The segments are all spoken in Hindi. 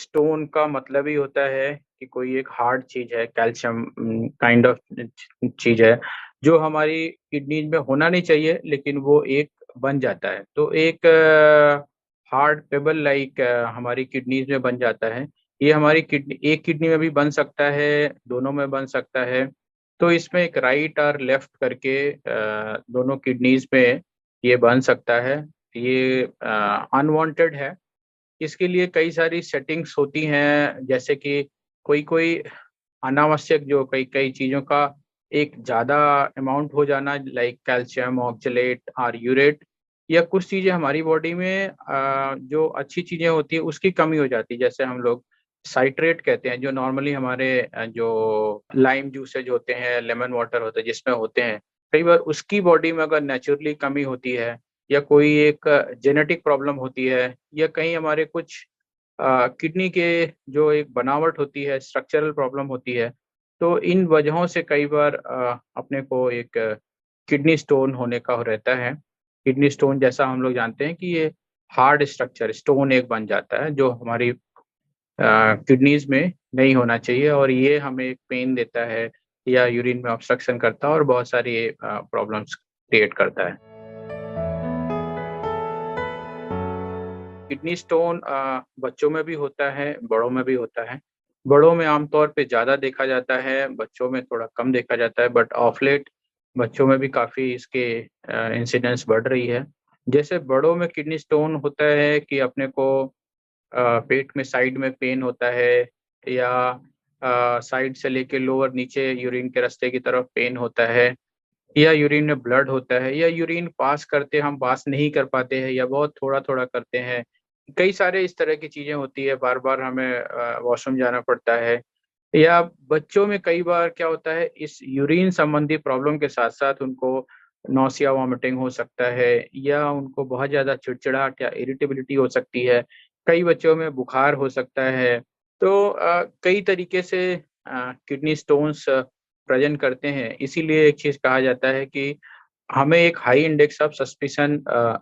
स्टोन का मतलब ही होता है कि कोई एक हार्ड चीज़ है, कैल्शियम काइंड ऑफ चीज़ है, जो हमारी किडनीज़ में होना नहीं चाहिए, लेकिन वो एक बन जाता है। तो एक हार्ड पेबल लाइक हमारी किडनीज़ में बन जाता है। ये हमारी किडनी एक किडनी में भी बन सकता है, दोनों में बन सकता है। तो इसमें एक राइट और लेफ्ट करके दोनों किडनीज़ में ये बन सकता है। ये अनवांटेड है। इसके लिए कई सारी सेटिंग्स होती हैं, जैसे कि कोई-कोई अनावश्यक जो कई-कई चीज़ों का एक ज़्यादा अमाउंट हो जाना लाइक कैल्शियम, ऑक्सलेट और यूरेट या कुछ चीज़ें हमारी बॉडी में जो अच्छी चीज़ें होती हैं उसकी कमी हो जाती है। जैसे हम लोग साइट्रेट कहते हैं जो नॉर्मली हमारे जो लाइम जूसेज होते हैं, लेमन वाटर होता है जिसमें होते हैं, कई बार उसकी बॉडी में अगर नेचुरली कमी होती है या कोई एक जेनेटिक प्रॉब्लम होती है या कहीं हमारे कुछ किडनी के जो एक बनावट होती है, स्ट्रक्चरल प्रॉब्लम होती है, तो इन वजहों से कई बार अपने को एक किडनी स्टोन होने का रहता है। किडनी स्टोन जैसा हम लोग जानते हैं कि ये हार्ड स्ट्रक्चर स्टोन एक बन जाता है, जो हमारी किडनीज़ में नहीं होना चाहिए और ये हमें एक पेन देता है या यूरिन में ऑब्स्ट्रक्शन करता है और बहुत सारी प्रॉब्लम्स क्रिएट करता है। किडनी स्टोन बच्चों में भी होता है, बड़ों में भी होता है। बड़ों में आमतौर पे ज़्यादा देखा जाता है, बच्चों में थोड़ा कम देखा जाता है, बट ऑफ लेट बच्चों में भी काफ़ी इसके इंसिडेंस बढ़ रही है। जैसे बड़ों में किडनी स्टोन होता है कि अपने को पेट में साइड में पेन होता है या साइड से लेके लोअर नीचे यूरिन के रास्ते की तरफ पेन होता है या यूरिन में ब्लड होता है या यूरिन पास करते हम पास नहीं कर पाते हैं या बहुत थोड़ा-थोड़ा करते हैं। कई सारे इस तरह की चीज़ें होती है, बार-बार हमें वॉशरूम जाना पड़ता है या बच्चों में कई बार क्या होता है इस यूरिन संबंधी प्रॉब्लम के साथ-साथ उनको नौसिया, वॉमिटिंग हो सकता है या उनको बहुत ज़्यादा चिड़चिड़ाहट या इरिटेबिलिटी हो सकती है। कई बच्चों में बुखार हो सकता है। तो कई तरीके से किडनी स्टोन्स प्रेज़ेंट करते हैं। इसीलिए एक चीज़ कहा जाता है कि हमें एक हाई इंडेक्स ऑफ सस्पिशन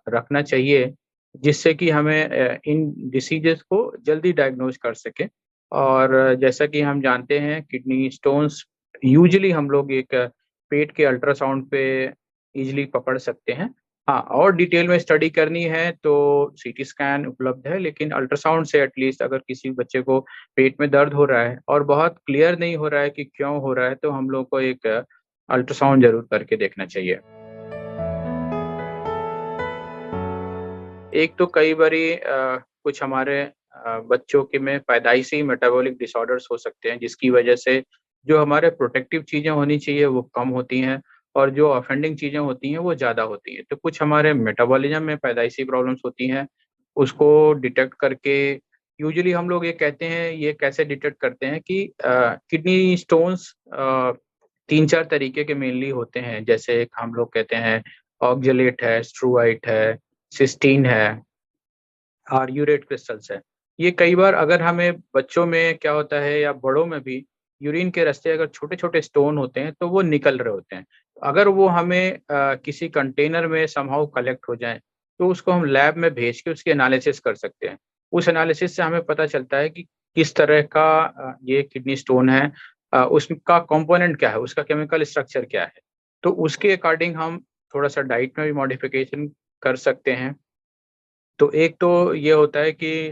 रखना चाहिए, जिससे कि हमें इन डिसीज़ेज़ को जल्दी डायग्नोज़ कर सकें। और जैसा कि हम जानते हैं किडनी स्टोन्स यूजुअली हम लोग एक पेट के अल्ट्रासाउंड पे ईज़िली पकड़ सकते हैं। हाँ, और डिटेल में स्टडी करनी है तो सीटी स्कैन उपलब्ध है, लेकिन अल्ट्रासाउंड से एट लीस्ट अगर किसी बच्चे को पेट में दर्द हो रहा है और बहुत क्लियर नहीं हो रहा है कि क्यों हो रहा है, तो हम लोग को एक अल्ट्रासाउंड ज़रूर करके देखना चाहिए। एक तो कई बारी कुछ हमारे बच्चों के में पैदाइशी मेटाबॉलिक डिसऑर्डर्स हो सकते हैं, जिसकी वजह से जो हमारे प्रोटेक्टिव चीज़ें होनी चाहिए, वो कम होती हैं और जो ऑफेंडिंग चीज़ें होती हैं, वो ज़्यादा होती हैं। तो कुछ हमारे मेटाबॉलिज़्म में पैदाइशी प्रॉब्लम्स होती हैं, उसको डिटेक्ट करके यूजुअली हम लोग ये कहते हैं, ये कैसे डिटेक्ट करते हैं कि किडनी स्टोन्स 3-4 तरीके के मेनली होते हैं। जैसे एक हम लोग कहते हैं ऑक्ज़ेलेट है, स्ट्रूवाइट है, सिस्टीन है और यूरेट क्रिस्टल्स है। ये कई बार अगर हमें बच्चों में क्या होता है या बड़ों में भी यूरिन के रास्ते अगर छोटे-छोटे स्टोन होते हैं, तो वो निकल रहे होते हैं। अगर वो हमें किसी कंटेनर में समहाउ कलेक्ट हो जाएँ, तो उसको हम लैब में भेज के उसकी एनालिसिस कर सकते हैं। उस एनालिसिस से हमें पता चलता है कि किस तरह का ये किडनी स्टोन है, उसका कंपोनेंट क्या है, उसका केमिकल स्ट्रक्चर क्या है। तो उसके अकॉर्डिंग हम थोड़ा-सा डाइट में भी मॉडिफ़िकेशन कर सकते हैं। तो एक तो ये होता है कि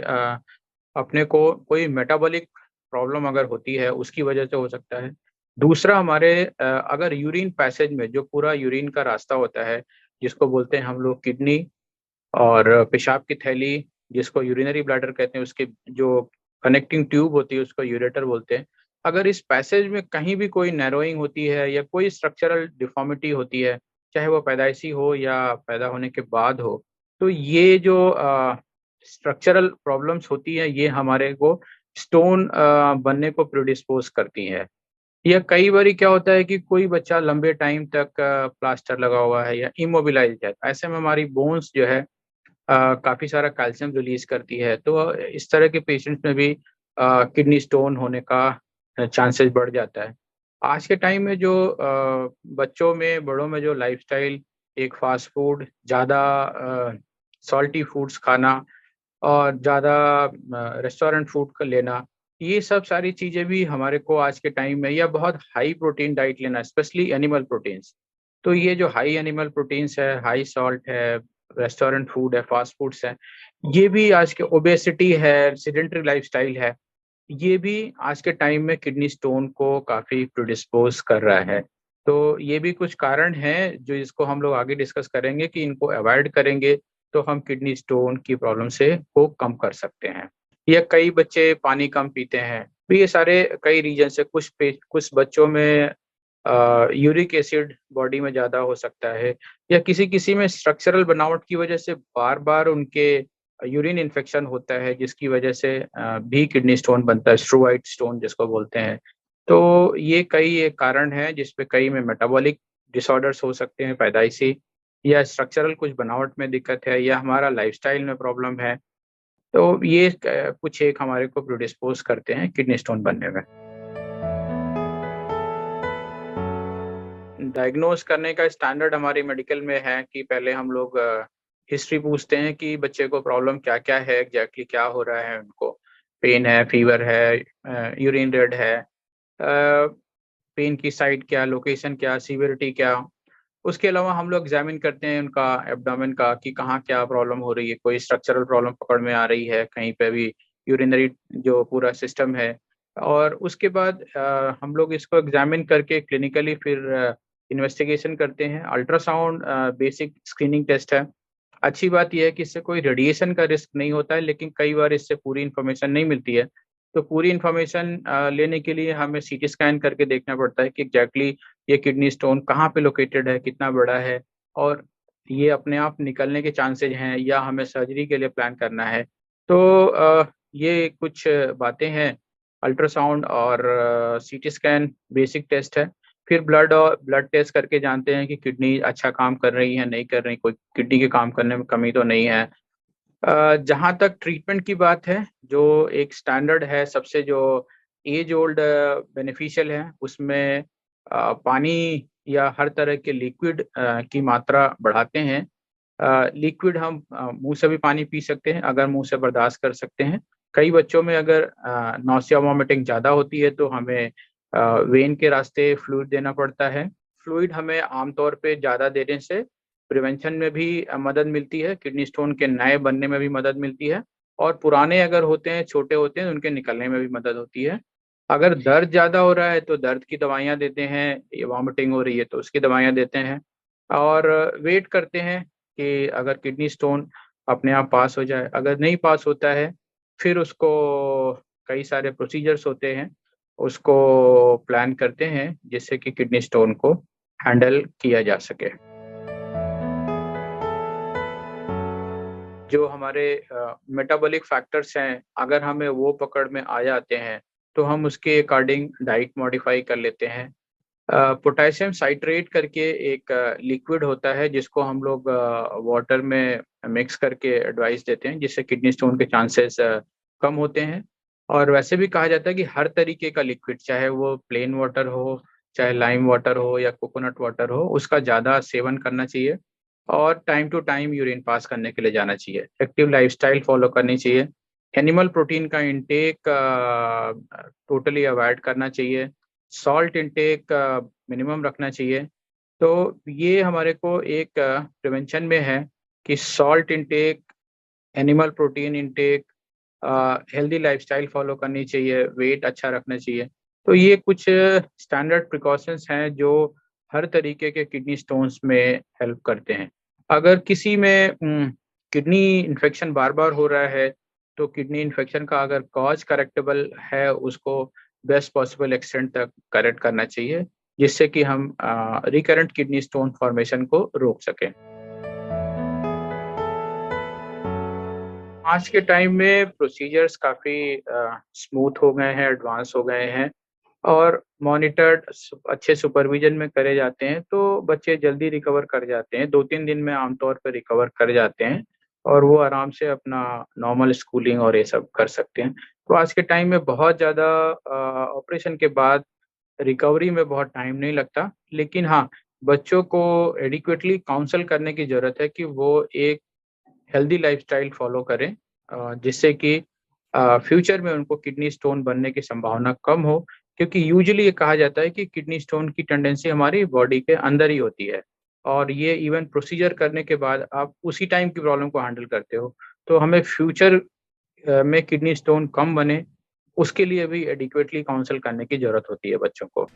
अपने को कोई मेटाबॉलिक प्रॉब्लम अगर होती है, उसकी वजह से हो सकता है। दूसरा हमारे अगर यूरिन पैसेज में जो पूरा यूरिन का रास्ता होता है, जिसको बोलते हैं हम लोग किडनी और पेशाब की थैली, जिसको यूरिनरी ब्लैडर कहते हैं, उसके जो कनेक्टिंग ट्यूब होती है, उसको यूरेटर बोलते हैं। अगर इस पैसेज में कहीं भी कोई नैरोइंग होती है या कोई स्ट्रक्चरल डिफ़ॉर्मिटी होती है, चाहे वो पैदाइशी हो या पैदा होने के बाद हो, तो ये जो स्ट्रक्चरल प्रॉब्लम्स होती हैं, ये हमारे को स्टोन बनने को प्रिडिस्पोज़ करती हैं। या कई बारी क्या होता है कि कोई बच्चा लंबे टाइम तक प्लास्टर लगा हुआ है या इमोबिलाइज़्ड है, ऐसे में हमारी बोन्स जो है काफ़ी सारा कैल्शियम रिलीज़ करती है, तो इस तरह के पेशेंट्स में भी किडनी स्टोन होने का चांसेस बढ़ जाता है। आज के टाइम में जो बच्चों में, बड़ों में जो लाइफ़स्टाइल एक फ़ास्ट फूड, ज़्यादा सॉल्टी फूड्स खाना और ज़्यादा रेस्टोरेंट फूड का लेना, ये सब सारी चीज़ें भी हमारे को आज के टाइम में, या बहुत हाई प्रोटीन डाइट लेना, स्पेशली एनिमल प्रोटीन्स। तो ये जो हाई एनिमल प्रोटीन्स है, हाई सॉल्ट है, रेस्टोरेंट फूड है, फास्ट फूड्स हैं, ये भी आज के ओबेसिटी है, सेडेंटरी लाइफ़स्टाइल है, ये भी आज के टाइम में किडनी स्टोन को काफ़ी प्रिडिस्पोज़ कर रहा है। तो ये भी कुछ कारण हैं जो इसको हम लोग आगे डिस्कस करेंगे कि इनको अवॉइड करेंगे तो हम किडनी स्टोन की प्रॉब्लम से को कम कर सकते हैं। या कई बच्चे पानी कम पीते हैं। तो ये सारे कई रीज़न से, कुछ बच्चों में यूरिक एसिड बॉडी में ज़्यादा हो सकता है, या किसी-किसी में स्ट्रक्चरल बनावट की वजह से बार-बार उनके यूरिन इन्फेक्शन होता है, जिसकी वजह से भी किडनी स्टोन बनता है, स्ट्रोमाटाइट स्टोन जिसको बोलते हैं। तो ये कई एक कारण हैं जिसपे कई में मेटाबॉलिक डिसऑर्डर्स हो सकते हैं पैदाइशी, या स्ट्रक्चरल कुछ बनावट में दिक्कत है, या हमारा लाइफ़स्टाइल में प्रॉब्लम है। तो ये कुछ एक हमारे को प्रिडिस्पोज़ करते हैं किडनी स्टोन बनने में। डायग्नोज़ करने का स्टैंडर्ड हमारी मेडिकल में है कि पहले हम लोग हिस्ट्री पूछते हैं कि बच्चे को प्रॉब्लम क्या-क्या है, एग्ज़ैक्टली क्या हो रहा है उनको। पेन है, फ़ीवर है, यूरिन रेड है, पेन की साइट क्या, लोकेशन क्या, सीवियरिटी क्या। उसके अलावा हम लोग एग्ज़ामिन करते हैं उनका एब्डोमेन का कि कहाँ क्या प्रॉब्लम हो रही है, कोई स्ट्रक्चरल प्रॉब्लम पकड़ में आ रही है, कहीं पे भी यूरिनरी जो पूरा सिस्टम है। और उसके बाद हम लोग इसको एग्ज़ामिन करके क्लिनिकली फिर इन्वेस्टिगेशन करते हैं। अल्ट्रासाउंड बेसिक स्क्रीनिंग टेस्ट है। अच्छी बात ये है कि इससे कोई रेडिएशन का रिस्क नहीं होता है, लेकिन कई बार इससे पूरी इन्फॉर्मेशन नहीं मिलती है। तो पूरी इन्फॉर्मेशन लेने के लिए हमें सीटी स्कैन करके देखना पड़ता है कि एग्ज़ैक्टली ये किडनी स्टोन कहाँ पे लोकेटेड है, कितना बड़ा है, और ये अपने आप निकलने के चांसेज़ हैं, या हमें सर्जरी के लिए प्लान करना है। तो ये कुछ बातें हैं। अल्ट्रासाउंड और सीटी स्कैन बेसिक टेस्ट है। फिर ब्लड टेस्ट करके जानते हैं कि किडनी अच्छा काम कर रही है, नहीं कर रही, कोई किडनी के काम करने में कमी तो नहीं है। जहाँ तक ट्रीटमेंट की बात है, जो एक स्टैंडर्ड है सबसे, जो एज ओल्ड बेनिफिशियल है, उसमें पानी या हर तरह के लिक्विड की मात्रा बढ़ाते हैं। लिक्विड हम मुँह से भी पानी पी सकते हैं, अगर मुँह से बर्दाश्त कर सकते हैं। कई बच्चों में अगर नौसिया वॉमिटिंग ज़्यादा होती है तो हमें वेन के रास्ते फ्लूइड देना पड़ता है। फ्लूइड हमें आमतौर पे ज़्यादा देने से प्रिवेंशन में भी मदद मिलती है, किडनी स्टोन के नए बनने में भी मदद मिलती है, और पुराने अगर होते हैं, छोटे होते हैं, उनके निकलने में भी मदद होती है। अगर दर्द ज़्यादा हो रहा है तो दर्द की दवाइयाँ देते हैं, ये वॉमिटिंग हो रही है तो उसकी दवाइयाँ देते हैं, और वेट करते हैं कि अगर किडनी स्टोन अपने आप पास हो जाए। अगर नहीं पास होता है, फिर उसको कई सारे प्रोसीजर्स होते हैं, उसको प्लान करते हैं जिससे कि किडनी स्टोन को हैंडल किया जा सके। जो हमारे मेटाबॉलिक फैक्टर्स हैं, अगर हमें वो पकड़ में आ जाते हैं, तो हम उसके अकॉर्डिंग डाइट मॉडिफ़ाई कर लेते हैं। पोटेशियम साइट्रेट करके एक लिक्विड होता है जिसको हम लोग वाटर में मिक्स करके एडवाइस देते हैं, जिससे किडनी स्टोन के चांसेस कम होते हैं। और वैसे भी कहा जाता है कि हर तरीके का लिक्विड, चाहे वो प्लेन वाटर हो, चाहे लाइम वाटर हो या कोकोनट वाटर हो, उसका ज़्यादा सेवन करना चाहिए, और time to time urine pass करने के लिए जाना चाहिए। एक्टिव लाइफ़स्टाइल फ़ॉलो करनी चाहिए। एनिमल प्रोटीन का इंटेक टोटली अवॉइड करना चाहिए। सॉल्ट इंटेक मिनिमम रखना चाहिए। तो ये हमारे को एक प्रिवेंशन में है कि salt intake, animal protein intake, healthy lifestyle follow करनी चाहिए, वेट अच्छा रखना चाहिए। तो ये कुछ स्टैंडर्ड प्रिकॉशंस हैं जो हर तरीके के किडनी स्टोन्स में हेल्प करते हैं। अगर किसी में किडनी इन्फेक्शन बार-बार हो रहा है, तो किडनी इन्फेक्शन का अगर कॉज़ करेक्टेबल है, उसको बेस्ट पॉसिबल एक्सटेंट तक करेक्ट करना चाहिए, जिससे कि हम रिकरेंट किडनी स्टोन फॉर्मेशन को रोक सकें। आज के टाइम में प्रोसीजर्स काफ़ी स्मूथ हो गए हैं, एडवांस हो गए हैं, और मॉनिटर्ड अच्छे सुपरविज़न में करे जाते हैं, तो बच्चे जल्दी रिकवर कर जाते हैं। 2-3 दिन में आमतौर पे रिकवर कर जाते हैं, और वो आराम से अपना नॉर्मल स्कूलिंग और ये सब कर सकते हैं। तो आज के टाइम में बहुत ज़्यादा ऑपरेशन के बाद रिकवरी में बहुत टाइम नहीं लगता। लेकिन हाँ, बच्चों को एडिक्वेटली काउंसल करने की ज़रूरत है कि वो एक हेल्दी लाइफ़स्टाइल फ़ॉलो करें, जिससे कि फ्यूचर में उनको किडनी स्टोन बनने की संभावना कम हो, क्योंकि यूजुअली ये कहा जाता है कि किडनी स्टोन की टेंडेंसी हमारी बॉडी के अंदर ही होती है और ये इवन प्रोसीजर करने के बाद आप उसी टाइम की प्रॉब्लम को हैंडल करते हो। तो हमें फ्यूचर में किडनी स्टोन कम बने, उसके लिए भी एडिक्वेटली काउंसल करने की ज़रूरत होती है बच्चों को।